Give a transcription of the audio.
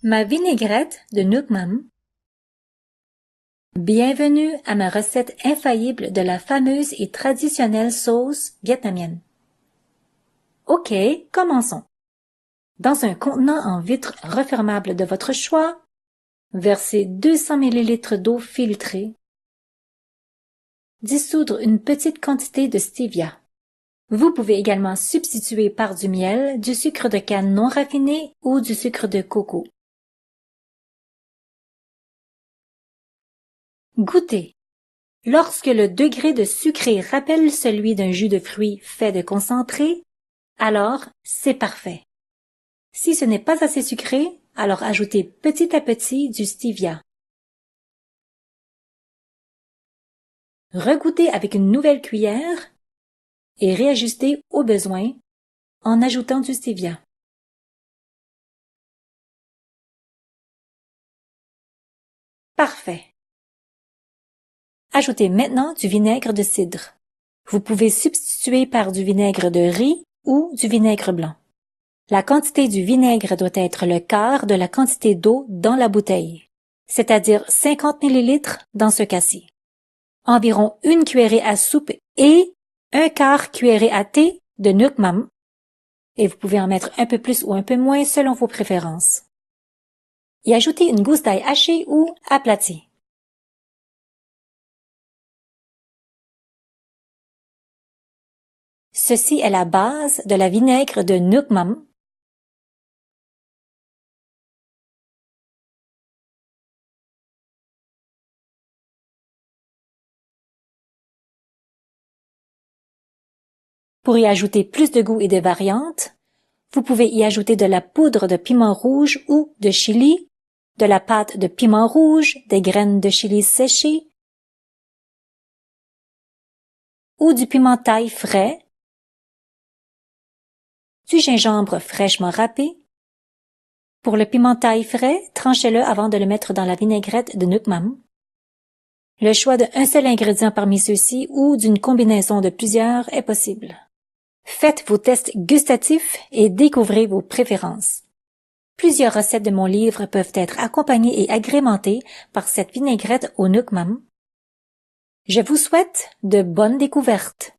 Ma vinaigrette de Nook Mam. Bienvenue à ma recette infaillible de la fameuse et traditionnelle sauce vietnamienne. Ok, commençons. Dans un contenant en vitre refermable de votre choix, versez 200 ml d'eau filtrée. Dissoudre une petite quantité de stevia. Vous pouvez également substituer par du miel, du sucre de canne non raffiné ou du sucre de coco. Goûtez. Lorsque le degré de sucré rappelle celui d'un jus de fruits fait de concentré, alors c'est parfait. Si ce n'est pas assez sucré, alors ajoutez petit à petit du stevia. Regoutez avec une nouvelle cuillère et réajustez au besoin en ajoutant du stevia. Parfait. Ajoutez maintenant du vinaigre de cidre. Vous pouvez substituer par du vinaigre de riz ou du vinaigre blanc. La quantité du vinaigre doit être le quart de la quantité d'eau dans la bouteille, c'est-à-dire 50 ml dans ce cas-ci. Environ une cuillerée à soupe et un quart cuillerée à thé de Nook Mam, et vous pouvez en mettre un peu plus ou un peu moins selon vos préférences. Y ajoutez une gousse d'ail hachée ou aplatie. Ceci est la base de la vinaigre de Nook Mam. Pour y ajouter plus de goût et de variantes, vous pouvez y ajouter de la poudre de piment rouge ou de chili, de la pâte de piment rouge, des graines de chili séchées ou du piment thaï frais, du gingembre fraîchement râpé. Pour le piment thaï frais, tranchez-le avant de le mettre dans la vinaigrette de Nook Mam. Le choix d'un seul ingrédient parmi ceux-ci ou d'une combinaison de plusieurs est possible. Faites vos tests gustatifs et découvrez vos préférences. Plusieurs recettes de mon livre peuvent être accompagnées et agrémentées par cette vinaigrette au Nook Mam. Je vous souhaite de bonnes découvertes.